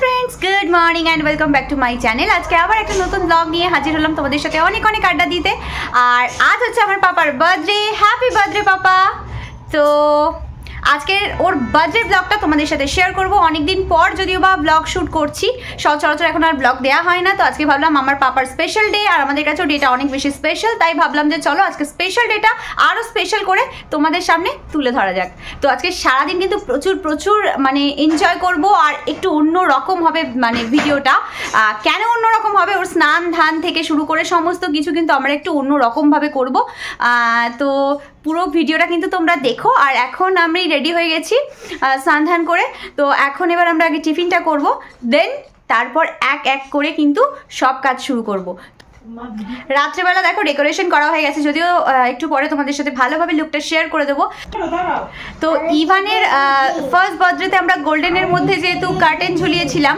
Friends good morning and welcome back to my channel. आज के आबार एक नतून ब्लग निये हाजिर हलाम तोमादेर साथे अनेक अनेक आड्डा दिते। और आज होच्छे आमार पापार बार्थडे। हैप्पी बार्थडे पापा। तो आजकेर ओर बार्थडे ब्लगटा तोमादेर साथे शेयर करब। अनेक दिन पर जदिओ बा ब्लग शुट करछि, सचराचर এখন আর ব্লগ দেয়া হয় না। তো আজকে ভাবলাম আমার পাপার স্পেশাল ডে আর আমাদের কাছেও ডেটা অনেক বেশি স্পেশাল, তাই ভাবলাম যে চলো আজকে স্পেশাল ডেটা আরো স্পেশাল করে তোমাদের সামনে তুলে ধরা যাক। তো আজকে সারা দিন কিন্তু প্রচুর মানে এনজয় করব আর একটু অন্য রকম হবে মানে ভিডিওটা। কেন অন্য রকম হবে, ওর স্নান ধান থেকে শুরু করে সমস্ত কিছু কিন্তু আমরা একটু অন্য রকম ভাবে করব। তো পুরো ভিডিওটা কিন্তু তোমরা দেখো। আর এখন আমি রেডি হয়ে গেছি স্নান ধান করে। তো এখন এবার আমরা আগে টিফিনটা করব, দেন তারপর এক এক করে কিন্তু সব কাজ শুরু করব। রাত্রেবেলা দেখো ডেকোরেশন করা হয়ে গেছে, যদিও একটু পরে তোমাদের সাথে ভালোভাবে লুকটা শেয়ার করে দেবো। তো ইভানের ফার্স্ট বার্থডেতে আমরা গোল্ডেনের মধ্যে যেহেতু কার্টেন ঝুলিয়েছিলাম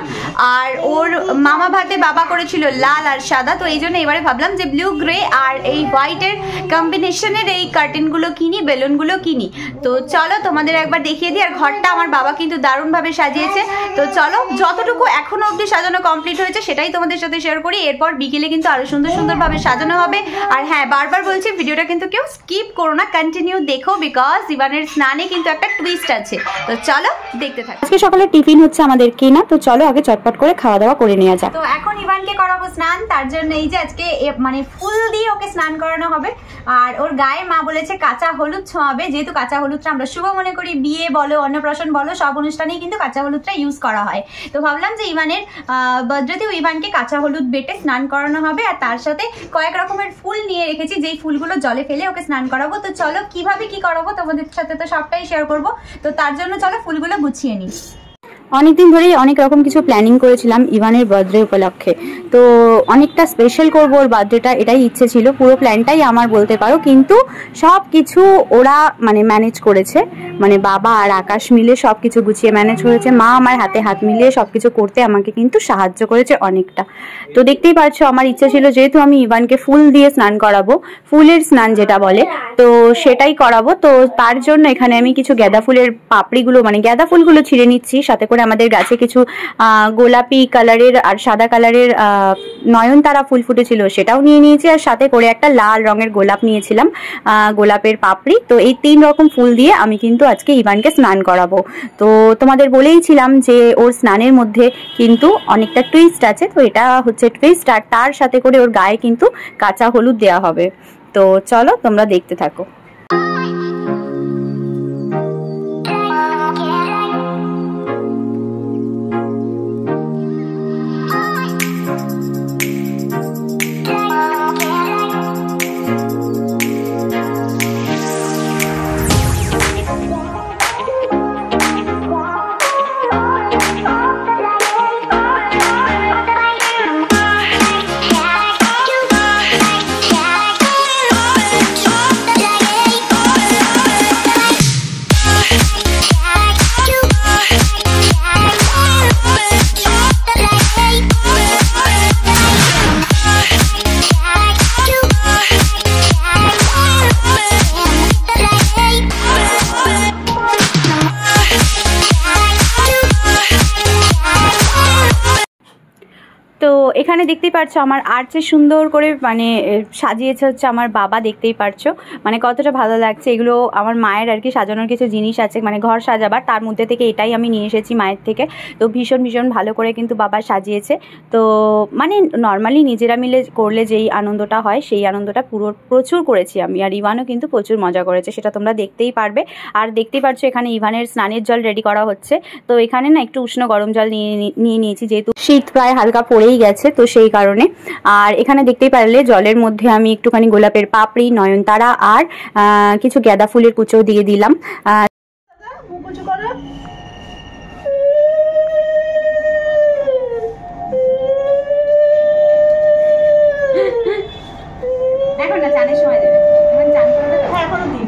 আর ওর মামা ভাতে বাবা করেছিল লাল আর সাদা, তো এই জন্য এবারে ভাবলাম যে ব্লু গ্রে আর এই হোয়াইটের কম্বিনেশনের এই কার্টেনগুলো কিনি, বেলুনগুলো কিনি। তো চলো তোমাদের একবার দেখিয়ে দিই। আর ঘরটা আমার বাবা কিন্তু দারুণভাবে সাজিয়েছে। তো চলো যতটুকু এখনো অবধি সাজানো কমপ্লিট হয়েছে সেটাই তোমাদের সাথে শেয়ার করি। এরপর বিকেলে কিন্তু আরো সুন্দরভাবে সাজানো হবে। আর হ্যাঁ, বারবার বলছি ভিডিওটা কিন্তু কেউ স্কিপ করো না, কন্টিনিউ দেখো, বিকজ ইভানের স্নানে কিন্তু একটা টুইস্ট আছে। তো চলো দেখতে থাকো। আজকে সকালে টিফিন হচ্ছে আমাদের কেনা, তো চলো আগে চটপট করে খাওয়া দাওয়া করে নেওয়া যাক। তো এখন ইভানকে করাবো স্নান, তার জন্য এই যে আজকে মানে ফুল দিয়ে ওকে স্নান করানো হবে। আর ওর গায়ে মা বলেছে কাঁচা হলুদ ছোঁয়াবে, যেহেতু কাঁচা হলুদটা আমরা শুভ মনে করি, বিয়ে বলো অন্নপ্রাশন বলো সব অনুষ্ঠানেই কিন্তু কাঁচা হলুদটা ইউজ করা হয়। তো ভাবলাম যে ইভানের বার্থডেতেও ইভানকে কাঁচা হলুদ বেটে স্নান করানো হবে। আর তার সাথে কয়েক রকমের ফুল নিয়ে রেখেছি, যেই ফুলগুলো জলে ফেলে ওকে স্নান করাবো। তো চলো কিভাবে কি করাবো তোমাদের সাথে তো সবটাই শেয়ার করবো। তো তার জন্য চলো ফুলগুলো গুছিয়ে নিই। অনেকদিন ধরেই অনেক রকম কিছু প্ল্যানিং করেছিলাম ইভানের বার্থডে উপলক্ষে। তো অনেকটা স্পেশাল করবো ওর বার্থডেটা, এটাই ইচ্ছে ছিল। পুরো প্ল্যানটাই আমার বলতে পারো, কিন্তু সব কিছু ওরা মানে ম্যানেজ করেছে, মানে বাবা আর আকাশ মিলে সব কিছু গুছিয়ে ম্যানেজ করেছে। মা আমার হাতে হাত মিলিয়ে সব কিছু করতে আমাকে কিন্তু সাহায্য করেছে অনেকটা। তো দেখতেই পাচ্ছ আমার ইচ্ছে ছিল যেহেতু আমি ইভানকে ফুল দিয়ে স্নান করাবো, ফুলের স্নান যেটা বলে, তো সেটাই করাবো। তো তার জন্য এখানে আমি কিছু গাঁদা ফুলের পাপড়িগুলো মানে গাঁদা ফুলগুলো ছিঁড়ে নিচ্ছি। সাথে করে আমাদের গাছে কিছু গোলাপি কালারের আর সাদা কালারের নয়নতারা ফুল ফুটেছিল, সেটাও নিয়ে নিয়েছি। আর সাথে করে একটা লাল রঙের গোলাপ নিয়েছিলাম, গোলাপের পাপড়ি। তো এই 3 রকম ফুল দিয়ে আমি কিন্তু আজকে ইভানকে স্নান করাবো। তো তোমাদের বলেইছিলাম যে ওর স্নানের মধ্যে কিন্তু অনেকটা টুইস্ট আছে। তো এটা হচ্ছে টুইস্ট, আর তার সাথে করে ওর গায়ে কিন্তু কাঁচা হলুদ দেওয়া হবে। তো চলো তোমরা দেখতে থাকো। তো এখানে দেখতেই পাচ্ছ আমার আর্চে সুন্দর করে মানে সাজিয়েছে হচ্ছে আমার বাবা, দেখতেই পাচ্ছো মানে কতটা ভালো লাগছে। এগুলো আমার মায়ের আর কি সাজানোর কিছু জিনিস আছে, মানে ঘর সাজাবার, তার মধ্যে থেকে এটাই আমি নিয়ে এসেছি মায়ের থেকে। তো ভীষণ ভালো করে কিন্তু বাবা সাজিয়েছে। তো মানে নর্মালি নিজেরা মিলে করলে যেই আনন্দটা হয় সেই আনন্দটা প্রচুর করেছি আমি। আর ইভানও কিন্তু প্রচুর মজা করেছে, সেটা তোমরা দেখতেই পারবে। আর দেখতেই পাচ্ছ এখানে ইভানের স্নানের জল রেডি করা হচ্ছে। তো এখানে না একটু উষ্ণ গরম জল নিয়ে নিয়েছি, যেহেতু শীত প্রায় হালকা পড়েই গেছে, তো সেই কারণে। আর এখানে দেখতেই পারলে জলের মধ্যে আমি একটুখানি গোলাপের পাপড়ি, নয়নতারা আর কিছু গাঁদা ফুলের কুচো দিয়ে দিলাম। এখন না চানের সময় দেবে, চান করে দেবে। হ্যাঁ এখনো দিন।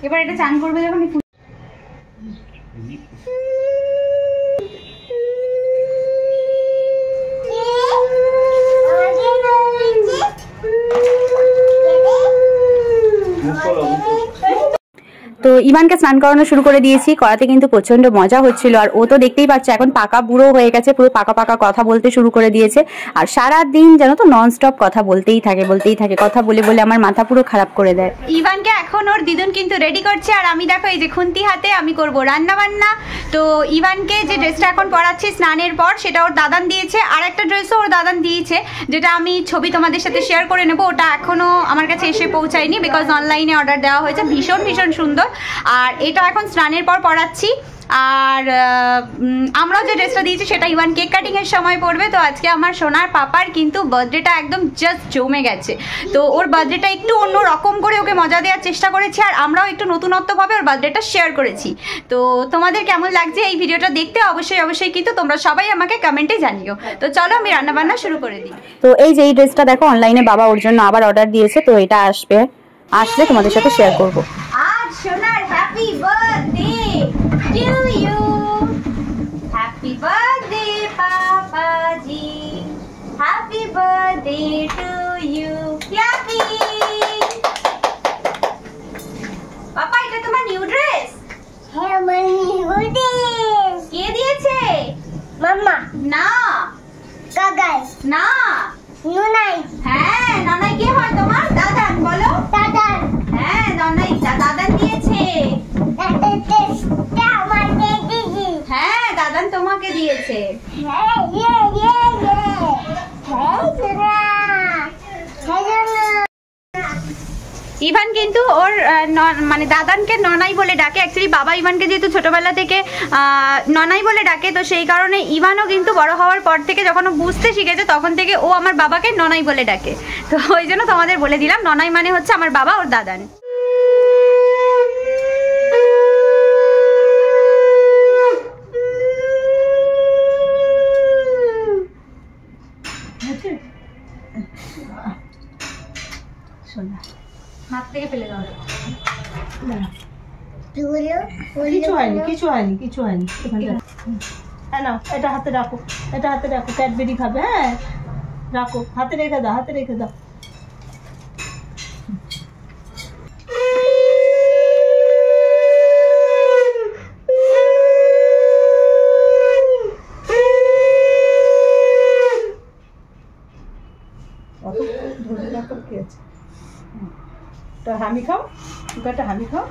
এবার এটা চান করবে যখন তো ইভানকে স্নান করানো শুরু করে দিয়েছি, করাতে কিন্তু প্রচন্ড মজা হচ্ছিল। আর ও তো দেখতেই পাচ্ছে এখন পাকা বুড়ো হয়ে গেছে, পুরো পাকা পাকা কথা বলতে শুরু করে দিয়েছে। আর সারা দিন জানো তো নন স্টপ কথা বলতেই থাকে, কথা বলে বলে আমার মাথা পুরো খারাপ করে দেয়। ইভানকে এখন ওর দিদুন কিন্তু রেডি করছে, আর আমি দেখো এই যে খুন্তি হাতে আমি করব রান্না বান্না। তো ইভানকে যে ড্রেসটা এখন পরাচ্ছি স্নানের পর, সেটা ওর দাদান দিয়েছে। আর একটা ড্রেসও ওর দাদান দিয়েছে, যেটা আমি ছবি তোমাদের সাথে শেয়ার করে নেবো। ওটা এখনো আমার কাছে এসে পৌঁছায়নি, বিকজ অনলাইনে অর্ডার দেওয়া হয়েছে। ভীষণ ভীষণ সুন্দর। আর এটা এখন স্নানের পর পরাচ্ছি। আর আমরাও যে ড্রেসটা দিয়েছি সেটা ইভান কেক কাটিং এর সময় পড়বে। তো আজকে আমার সোনার পাপার কিন্তু বার্থডেটা একদম জাস্ট জমে গেছে। তো ওর বার্থডেটা একটু অন্য রকম করে ওকে মজা দেওয়ার চেষ্টা করেছি, আর আমরাও একটু নতুনত্বভাবে ওর বার্থডেটা শেয়ার করেছি। তো তোমাদের কেমন লাগছে এই ভিডিওটা দেখতে অবশ্যই কিন্তু তোমরা সবাই আমাকে কমেন্টে জানিও। তো চলো আমি রান্নাবান্না শুরু করে দিই। তো এই যে এই ড্রেসটা দেখো অনলাইনে বাবা ওর জন্য আবার অর্ডার দিয়েছে, তো এটা আসলে তোমাদের সাথে শেয়ার করবো। আজ সোনার happy birthday to you, happy birthday পাপাজি, হ্যাপি বার্থডে টু ইউ। ক্ল্যাপি। পাপা এটা তোমার নিউ ড্রেস? হ্যাঁ আমার নিউ ড্রেস। কে দিয়েছে? মাম্মা। না। কাকাই। না। নুনাই। হ্যাঁ নানাই কে হয় তোমার? দাদান বলো। দাদান। হ্যাঁ নানাই দাদান দিয়েছে। হ্যাঁ দাদান তোমাকে দিয়েছে। ইভান কিন্তু ওর মানে দাদানকে ননাই বলে ডাকে। অ্যাকচুয়ালি বাবা ইভানকে যেহেতু ছোটবেলা থেকে ননাই বলে ডাকে, তো সেই কারণে ইভানও কিন্তু বড় হওয়ার পর থেকে যখন ও বুঝতে শিখেছে তখন থেকে ও আমার বাবাকে ননাই বলে ডাকে। তো ওই জন্য তোমাদের বলে দিলাম, ননাই মানে হচ্ছে আমার বাবা ওর দাদান। হাত থেকে ফেলে দাও। কিছু হয়নি হ্যাঁ নাও, এটা হাতে রাখো, ক্যাডবেরি খাবে। হ্যাঁ রাখো, হাতে রেখে দাও। হামি খাও, একটা হামি খাও।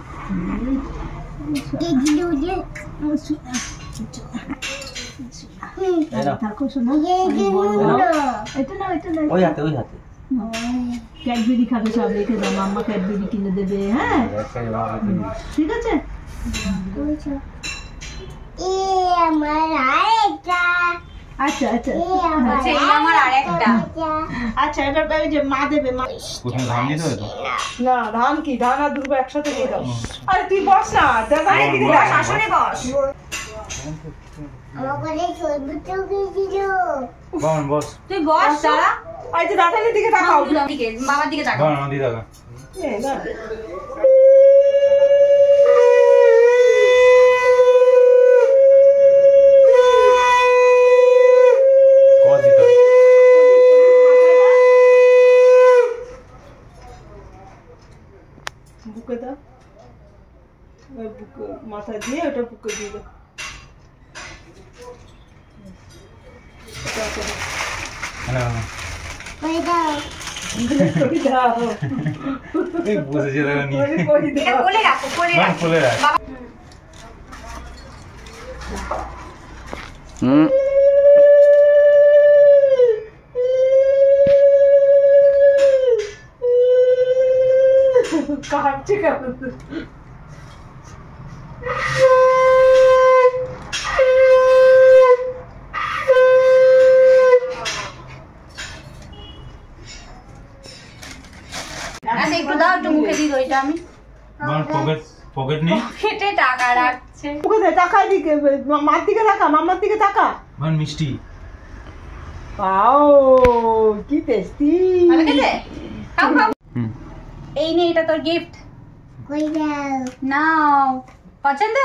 ক্যাডবেরি খাবে সব, রেখে দাও, মাম্মা ক্যাডবেরি কিনে দেবে। হ্যাঁ ঠিক আছে। আচ্ছা এটা ওই যে মা দেবে। মা না ধান কি, ধান আর দুর্গা একসাথে দিয়ে দাও। আরে তুই বস না, শাসনে বস। তুই বস দাঁড়া। এই যে দাদার দিকে তাকাও, বাবার দিকে তাকাও। বুকে দাও, মাথায় দিয়ে ওটা বুকে দিয়ে দাও। কাঁদছে কেন? একটু দাও, একটু মুখে দিই ওইটা। আমি পকেট নেই, পকেটে টাকা রাখছে। মুখে দে, টাকা দিকে, মার দিকে তাকা, মাম্মার দিকে তাকা। মিষ্টি পাও, কি টেস্টি। এই নে, এটা তোর গিফট। কই দাও নাও। পছন্দ?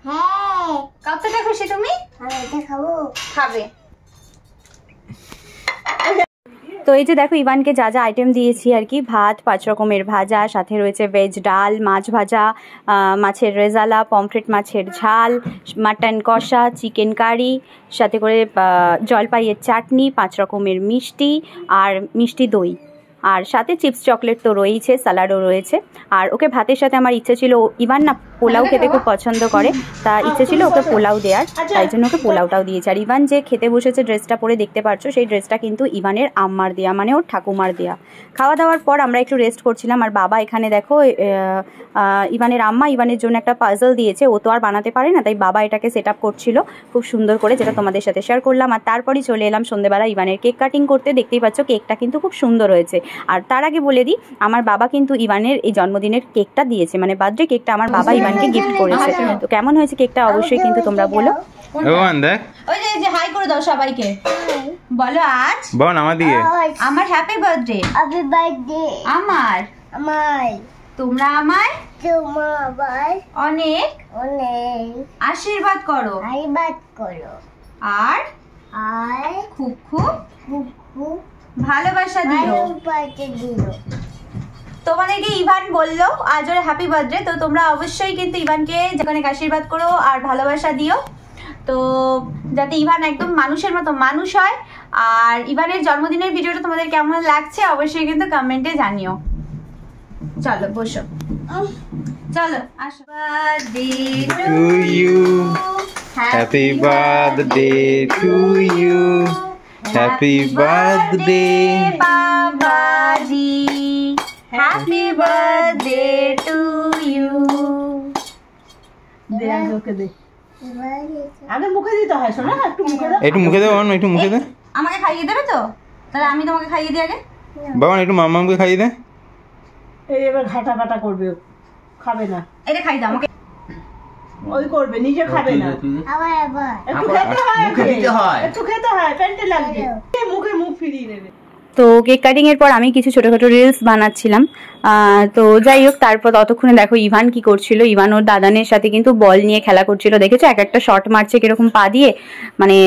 হ্যাঁ কতটা খুশি তুমি? আমি এটা খাবো খাবে। তো এই যে দেখো ইভানকে যা যা আইটেম দিয়েছি আর কি, ভাত 5 রকমের ভাজা, সাথে রয়েছে ভেজ ডাল, মাছ ভাজা, মাছের রেজালা, পমফ্রেট মাছের ঝাল, মাটন কষা, চিকেন কারি, সাথে করে জলপাইয়ের চাটনি, 5 রকমের মিষ্টি আর মিষ্টি দই, আর সাথে চিপস চকলেট তো রয়েছে, স্যালাডও রয়েছে। আর ওকে ভাতের সাথে আমার ইচ্ছে ছিল, ইভান না পোলাও খেতে খুব পছন্দ করে, তা ইচ্ছে ছিল ওকে পোলাও দেওয়ার, তাই জন্য ওকে পোলাওটাও দিয়েছে। আর ইভান যে খেতে বসেছে ড্রেসটা পরে দেখতে পাচ্ছ, সেই ড্রেসটা কিন্তু ইভানের আম্মার দেয়া, মানে ওর ঠাকুমার দেয়া। খাওয়া দাওয়ার পর আমরা একটু রেস্ট করছিলাম, আর বাবা এখানে দেখো ইভানের আম্মা ইভানের জন্য একটা পাজল দিয়েছে, ও তো আর বানাতে পারে না, তাই বাবা এটাকে সেট আপ করছিল খুব সুন্দর করে, যেটা তোমাদের সাথে শেয়ার করলাম। আর তারপরই চলে এলাম সন্ধ্যেবেলা ইভানের কেক কাটিং করতে। দেখতেই পাচ্ছ কেকটা কিন্তু খুব সুন্দর হয়েছে। আর তার আগে বলে দিই, আমার বাবা কিন্তু ইভানের এই জন্মদিনের কেকটা দিয়েছে, মানে বার্থডে কেকটা আমার বাবা ইভানকে গিফট করেছে। তো কেমন হয়েছে কেকটা অবশ্যই কিন্তু তোমরা বলো। ভগবান দেখ, ওই যে হাই করে দাও সবাইকে, বলো আজ বোন আমার দিকে আমার হ্যাপি বার্থডে। হ্যাপি বার্থডে আমার আমার তোমরা আমায় তোমার অনেক অনেক আশীর্বাদ করো আশীর্বাদ করো আর আর খুব খুব খুব খুব ভালোবাসা দিও। ভালোবাসা দিও। তোমাদেরকে ইভান বললো আজ ওর হ্যাপি বার্থডে, তো তোমরা অবশ্যই কিন্তু ইভানকে অনেক আশীর্বাদ করো আর ভালোবাসা দিও, তো যাতে ইভান একদম মানুষের মতো মানুষ হয়। আর ইভানের জন্মদিনের ভিডিওটা তোমাদের কেমন লাগছে অবশ্যই কিন্তু কমেন্টে জানিও। চলো বসো, চলো আসো। Birthday to you, happy birthday to you, happy birthday বাবাজি, হ্যাপি বার্থডে টু ইউ। দে আগে ওকে দে, আগে মুখে দিতে হয় শোনা, একটু মুখে দাও। একটু মুখে দে বাবান, একটু মুখে দে। আমাকে খাইয়ে দেবে তো? তাহলে আমি তোমাকে খাইয়ে দিই আগে। বাবান একটু মাম্মামকে খাইয়ে দে। এই এবার ঘাটা ঘাটা করবে, ও খাবে না, এটা খাই দাও আমাকে। ওই করবে, নিজে খাবে না। আবার আবার একটু খেতে হয়, মুখে দিতে হয়। একটু খেতে হয়, প্যান্টে লাগবে, মুখে মুখ ফিরিয়ে নেবে। তো কেক কাটিংয়ের পর আমি কিছু ছোটোখাটো রিলস বানাচ্ছিলাম। তো যাই হোক, তারপর ততক্ষণে দেখো ইভান কি করছিল, ইভান ওর দাদানের সাথে কিন্তু বল নিয়ে খেলা করছিল। দেখেছো এক একটা শট মারছে কিরকম পা দিয়ে, মানে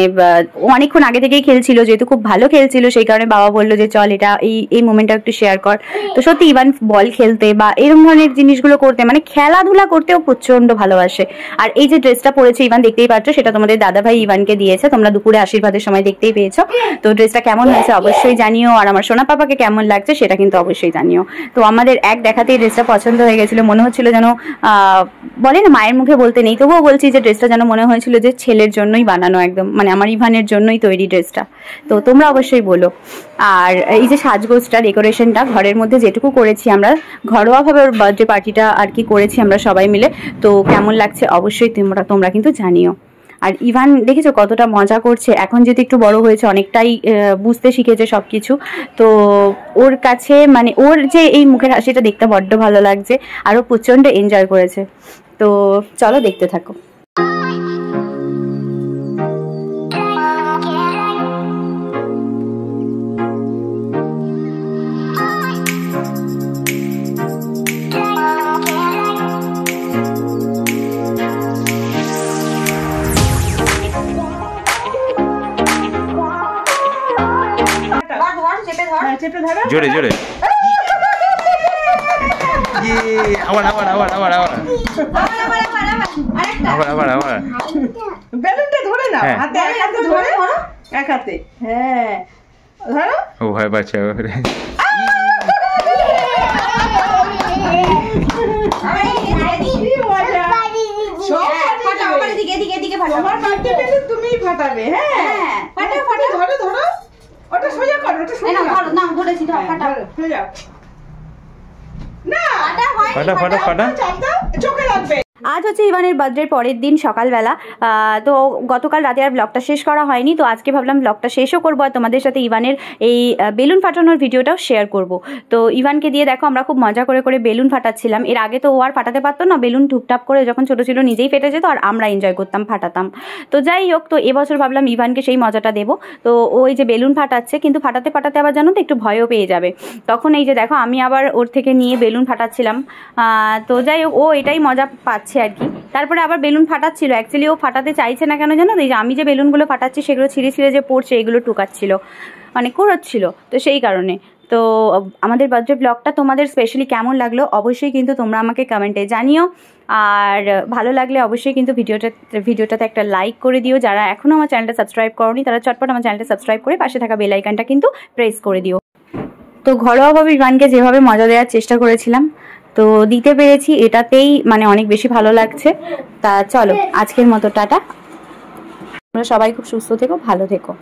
ও অনেকক্ষণ আগে থেকেই খেলছিল, যেহেতু খুব ভালো খেলছিল সেই কারণে বাবা বললো যে চল এটা এই মোমেন্টটা একটু শেয়ার কর। তো সত্যি ইভান বল খেলতে বা এরকম ধরনের জিনিসগুলো করতে, মানে খেলাধুলা করতেও প্রচন্ড ভালোবাসে। আর এই যে ড্রেসটা পরেছে ইভান দেখতেই পাচ্ছ, সেটা তোমাদের দাদাভাই ইভানকে দিয়েছে, তোমরা দুপুরে আশীর্বাদের সময় দেখতেই পেয়েছো। তো ড্রেসটা কেমন হয়েছে অবশ্যই জানিও, আর আমার সোনা পাপাকে কেমন লাগছে সেটা কিন্তু অবশ্যই জানিও। তো আমাদের এক দেখাতেই ড্রেসটা পছন্দ হয়ে গেছিল, মনে হচ্ছিল যেন বলে না মায়ের মুখে বলতে নেই, তবুও বলছি যে ড্রেসটা যেন মনে হয়েছিল যে ছেলের জন্যই বানানো, একদম মানে আমার ইভানের জন্যই তৈরি ড্রেসটা। তো তোমরা অবশ্যই বলো। আর এই যে সাজগোজটা, ডেকোরেশনটা ঘরের মধ্যে যেটুকু করেছি আমরা, ঘরোয়াভাবে ওর বার্থডে পার্টিটা আর কি করেছি আমরা সবাই মিলে, তো কেমন লাগছে অবশ্যই তোমরা কিন্তু জানিও। আর ইভান দেখেছো কতটা মজা করছে, এখন যেহেতু একটু বড় হয়েছে অনেকটাই বুঝতে শিখেছে সবকিছু, তো ওর কাছে মানে ওর যে এই মুখের হাসিটা দেখতে বড্ড ভালো লাগছে, আর ও প্রচণ্ড এনজয় করেছে। তো চলো দেখতে থাকো। চেপে ধরো, জোরে জোরে। আবার আবার আবার আবার আবার আবার আবার আবার। বেলুনটা ধরে নাও, হ্যাঁ। হাতে এক হাতে ধরে, এক হাতে, হ্যাঁ ধরো। ও ভয় পাচ্ছে। তোমার বার্থডে বেলুন তুমিই ফাটাবে, হ্যাঁ ফাটাও ফাটাও, ধরো ধরো, ওটা সোজা করো, ওটা সোজা করো, না ধরেছি, ফাটাও সোজা না, ফাটা ফাটা ফাটা। চাপ দাও, চোখে লাগবে। আজ হচ্ছে ইভানের বার্থডের পরের দিন সকালবেলা। তো গতকাল রাতে আর ব্লগটা শেষ করা হয়নি, তো আজকে ভাবলাম ব্লগটা শেষও করবো আর তোমাদের সাথে ইভানের এই বেলুন ফাটানোর ভিডিওটাও শেয়ার করব। তো ইভানকে দিয়ে দেখো আমরা খুব মজা করে করে বেলুন ফাটাচ্ছিলাম। এর আগে তো ও আর ফাটাতে পারতো না, বেলুন টুকটাপ করে যখন ছোটো ছিল নিজেই ফেটে যেত আর আমরা এনজয় করতাম, ফাটাতাম। তো যাই হোক, তো এবছর ভাবলাম ইভানকে সেই মজাটা দেবো। তো ওই যে বেলুন ফাটাচ্ছে, কিন্তু ফাটাতে ফাটাতে আবার জানো তো একটু ভয়ও পেয়ে যাবে। তখন এই যে দেখো আমি আবার ওর থেকে নিয়ে বেলুন ফাটাচ্ছিলাম। তো যাই হোক, ও এটাই মজা পাচ্ছে আর কি। তারপরে আবার বেলুন ফাটাচ্ছিল, অ্যাকচুয়ালি ও ফাটাতে চাইছে না কেন জানো, এই যে আমি যে বেলুনগুলো ফাটাচ্ছি সেগুলো ছিঁড়ে ছিঁড়ে যে পড়ছে, এগুলো টুকাচ্ছিল, মানে কুড়োচ্ছিল, তো সেই কারণে। তো আমাদের বার্থডে ব্লগটা তোমাদের স্পেশালি কেমন লাগলো অবশ্যই কিন্তু তোমরা আমাকে কমেন্টে জানিও। আর ভালো লাগলে অবশ্যই কিন্তু ভিডিওটাতে একটা লাইক করে দিও। যারা এখনও আমার চ্যানেলটা সাবস্ক্রাইব করোনি তারা চটপট আমার চ্যানেলটা সাবস্ক্রাইব করে পাশে থাকা বেল আইকনটা কিন্তু প্রেস করে দিও। তো ঘরোয়াভাবে ইভানকে যেভাবে মজা দেওয়ার চেষ্টা করেছিলাম তো দিতে পেরেছি, এটাতেই মানে অনেক বেশি ভালো লাগছে। তা চলো আজকের মতো টাটা, তোমরা সবাই খুব সুস্থ থেকো, ভালো থেকো।